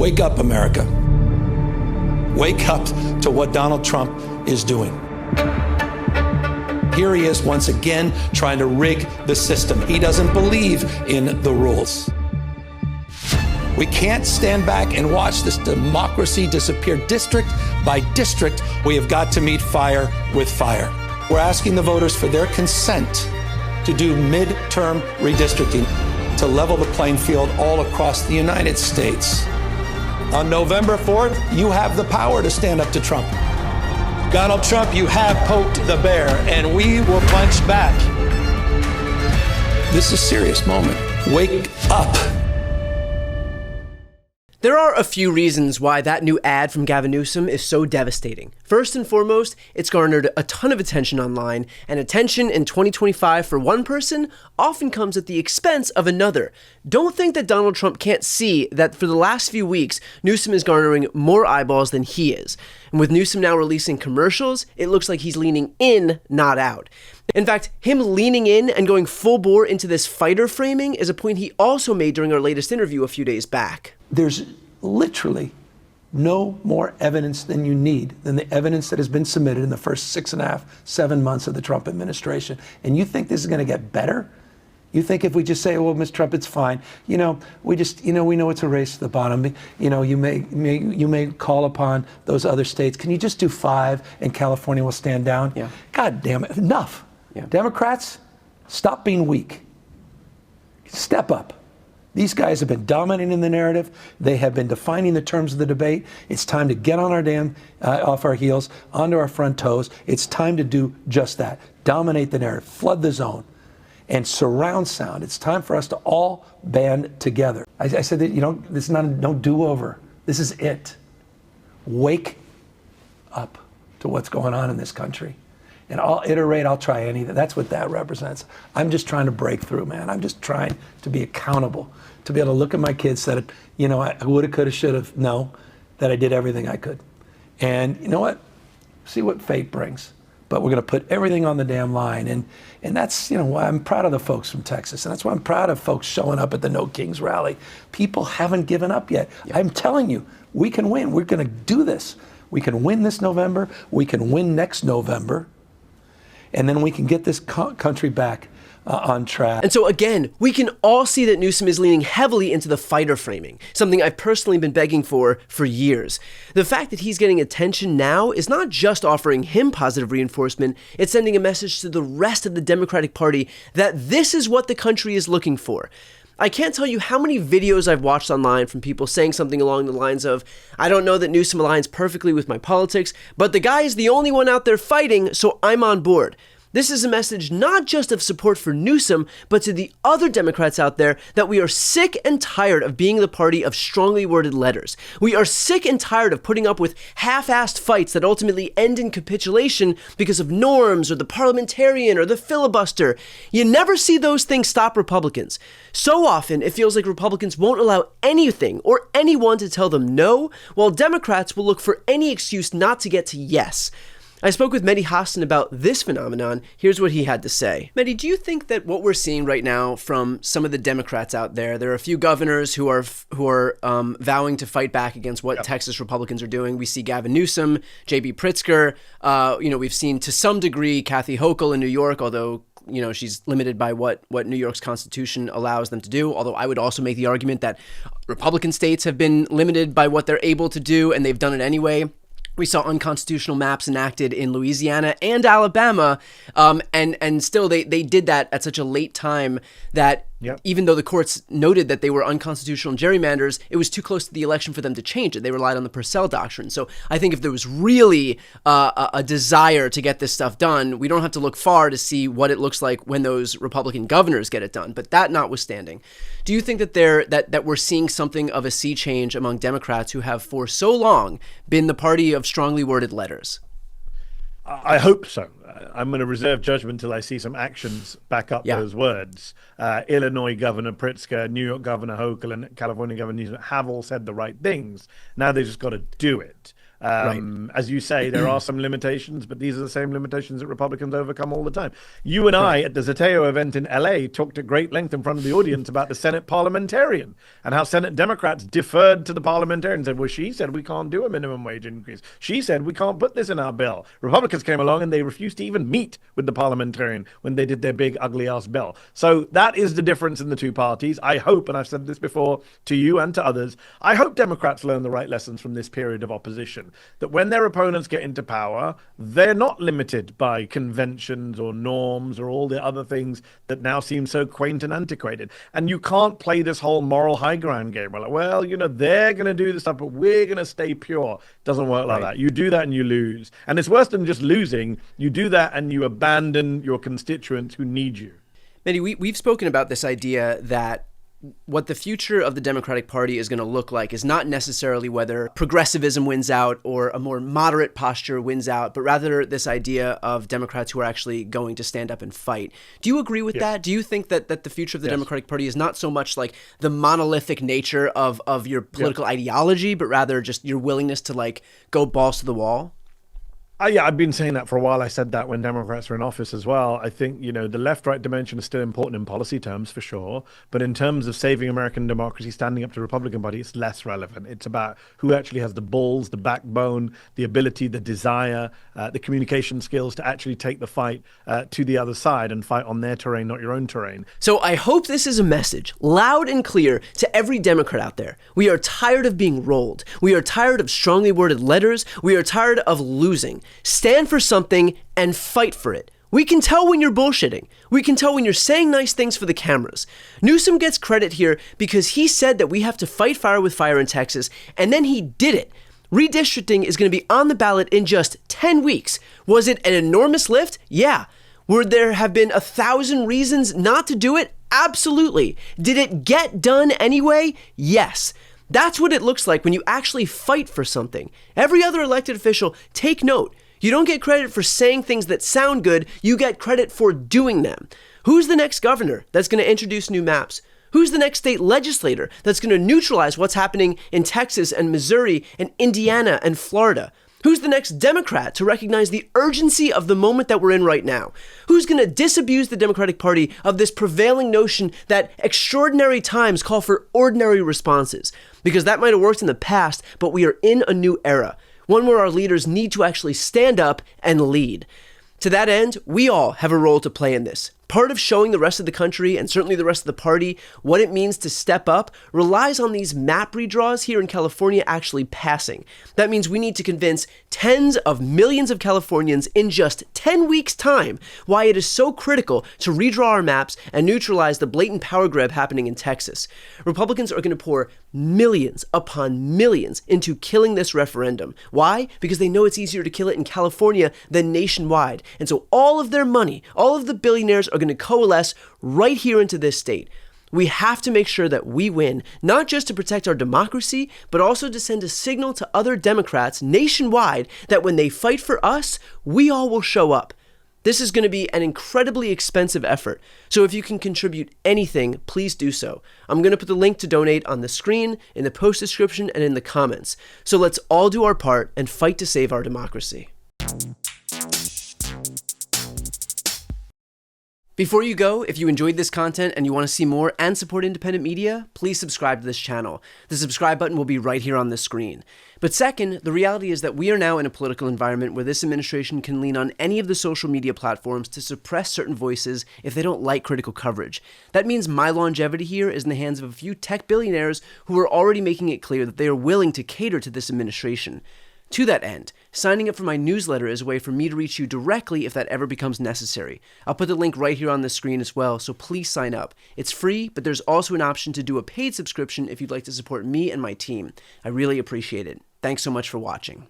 Wake up, America. Wake up to what Donald Trump is doing. Here he is once again trying to rig the system. He doesn't believe in the rules. We can't stand back and watch this democracy disappear district by district. We have got to meet fire with fire. We're asking the voters for their consent to do midterm redistricting to level the playing field all across the United States. On November 4th, you have the power to stand up to Trump. Donald Trump, you have poked the bear, and we will punch back. This is a serious moment. Wake up. There are a few reasons why that new ad from Gavin Newsom is so devastating. First and foremost, it's garnered a ton of attention online, and attention in 2025 for one person often comes at the expense of another. Don't think that Donald Trump can't see that for the last few weeks, Newsom is garnering more eyeballs than he is. And with Newsom now releasing commercials, it looks like he's leaning in, not out. In fact, him leaning in and going full bore into this fighter framing is a point he also made during our latest interview a few days back. There's literally no more evidence than you need than the evidence that has been submitted in the first 6.5, 7 months of the Trump administration. And you think this is going to get better? You think if we just say, well, Mr. Trump, it's fine. We know it's a race to the bottom. You may call upon those other states. Can you just do 5 and California will stand down? Yeah. God damn it, enough. Yeah. Democrats, stop being weak. Step up. These guys have been dominating the narrative. They have been defining the terms of the debate. It's time to get on our off our heels, onto our front toes. It's time to do just that. Dominate the narrative, flood the zone, and surround sound. It's time for us to all band together. I said that, this is not no do-over. This is it. Wake up to what's going on in this country. And I'll iterate, I'll try anything. That's what that represents. I'm just trying to break through, man. I'm just trying to be accountable, to be able to look at my kids, that, I woulda, coulda, shoulda, know that I did everything I could. And you know what? See what fate brings. But we're gonna put everything on the damn line. And that's, why I'm proud of the folks from Texas. And that's why I'm proud of folks showing up at the No Kings rally. People haven't given up yet. Yep. I'm telling you, we can win. We're gonna do this. We can win this November. We can win next November. And then we can get this country back on track. And so again, we can all see that Newsom is leaning heavily into the fighter framing, something I've personally been begging for years. The fact that he's getting attention now is not just offering him positive reinforcement, it's sending a message to the rest of the Democratic Party that this is what the country is looking for. I can't tell you how many videos I've watched online from people saying something along the lines of, I don't know that Newsom aligns perfectly with my politics, but the guy is the only one out there fighting, so I'm on board. This is a message not just of support for Newsom, but to the other Democrats out there that we are sick and tired of being the party of strongly worded letters. We are sick and tired of putting up with half-assed fights that ultimately end in capitulation because of norms or the parliamentarian or the filibuster. You never see those things stop Republicans. So often, it feels like Republicans won't allow anything or anyone to tell them no, while Democrats will look for any excuse not to get to yes. I spoke with Mehdi Hasan about this phenomenon. Here's what he had to say. Mehdi, do you think that what we're seeing right now from some of the Democrats out there are a few governors who are vowing to fight back against what Texas Republicans are doing? We see Gavin Newsom, J.B. Pritzker. We've seen to some degree Kathy Hochul in New York, although she's limited by what New York's constitution allows them to do. Although I would also make the argument that Republican states have been limited by what they're able to do, and they've done it anyway. We saw unconstitutional maps enacted in Louisiana and Alabama, and still they did that at such a late time that even though the courts noted that they were unconstitutional gerrymanders, it was too close to the election for them to change it. They relied on the Purcell Doctrine. So I think if there was really a desire to get this stuff done, we don't have to look far to see what it looks like when those Republican governors get it done. But that notwithstanding, do you think that that we're seeing something of a sea change among Democrats who have for so long been the party of strongly worded letters? I hope so. I'm going to reserve judgment till I see some actions back up Yeah. those words. Illinois Governor Pritzker, New York Governor Hochul, and California Governor Newsom have all said the right things. Now they just got to do it. As you say, there are some limitations, but these are the same limitations that Republicans overcome all the time. You and I, at the Zateo event in LA, talked at great length in front of the audience about the Senate parliamentarian and how Senate Democrats deferred to the parliamentarian and said, well, she said we can't do a minimum wage increase. She said we can't put this in our bill. Republicans came along and they refused to even meet with the parliamentarian when they did their big ugly ass bill. So that is the difference in the two parties. I hope, and I've said this before to you and to others, I hope Democrats learn the right lessons from this period of opposition. That when their opponents get into power, they're not limited by conventions or norms or all the other things that now seem so quaint and antiquated. And you can't play this whole moral high ground game. Well, they're going to do this stuff, but we're going to stay pure. It doesn't work like that. You do that and you lose. And it's worse than just losing. You do that and you abandon your constituents who need you. Manny, we've spoken about this idea that what the future of the Democratic Party is going to look like is not necessarily whether progressivism wins out or a more moderate posture wins out, but rather this idea of Democrats who are actually going to stand up and fight. Do you agree with that? Do you think that the future of the Democratic Party is not so much like the monolithic nature of your political ideology, but rather just your willingness to go balls to the wall? I've been saying that for a while. I said that when Democrats were in office as well. I think, the left-right dimension is still important in policy terms, for sure. But in terms of saving American democracy, standing up to the Republican Party, it's less relevant. It's about who actually has the balls, the backbone, the ability, the desire, the communication skills to actually take the fight to the other side and fight on their terrain, not your own terrain. So I hope this is a message, loud and clear, to every Democrat out there. We are tired of being rolled. We are tired of strongly worded letters. We are tired of losing. Stand for something and fight for it. We can tell when you're bullshitting. We can tell when you're saying nice things for the cameras. Newsom gets credit here because he said that we have to fight fire with fire in Texas, and then he did it. Redistricting is going to be on the ballot in just 10 weeks. Was it an enormous lift? Yeah. Would there have been 1,000 reasons not to do it? Absolutely. Did it get done anyway? Yes. That's what it looks like when you actually fight for something. Every other elected official, take note. You don't get credit for saying things that sound good, you get credit for doing them. Who's the next governor that's going to introduce new maps? Who's the next state legislator that's going to neutralize what's happening in Texas and Missouri and Indiana and Florida? Who's the next Democrat to recognize the urgency of the moment that we're in right now? Who's going to disabuse the Democratic Party of this prevailing notion that extraordinary times call for ordinary responses? Because that might have worked in the past, but we are in a new era, one where our leaders need to actually stand up and lead. To that end, we all have a role to play in this. Part of showing the rest of the country, and certainly the rest of the party, what it means to step up relies on these map redraws here in California actually passing. That means we need to convince tens of millions of Californians in just 10 weeks' time why it is so critical to redraw our maps and neutralize the blatant power grab happening in Texas. Republicans are going to pour millions upon millions into killing this referendum. Why? Because they know it's easier to kill it in California than nationwide. And so all of their money, all of the billionaires are going to coalesce right here into this state. We have to make sure that we win, not just to protect our democracy, but also to send a signal to other Democrats nationwide that when they fight for us, we all will show up. This is going to be an incredibly expensive effort, so if you can contribute anything, please do so. I'm going to put the link to donate on the screen, in the post description, and in the comments. So let's all do our part and fight to save our democracy. Before you go, if you enjoyed this content and you want to see more and support independent media, please subscribe to this channel. The subscribe button will be right here on the screen. But second, the reality is that we are now in a political environment where this administration can lean on any of the social media platforms to suppress certain voices if they don't like critical coverage. That means my longevity here is in the hands of a few tech billionaires who are already making it clear that they are willing to cater to this administration. To that end, signing up for my newsletter is a way for me to reach you directly if that ever becomes necessary. I'll put the link right here on the screen as well, so please sign up. It's free, but there's also an option to do a paid subscription if you'd like to support me and my team. I really appreciate it. Thanks so much for watching.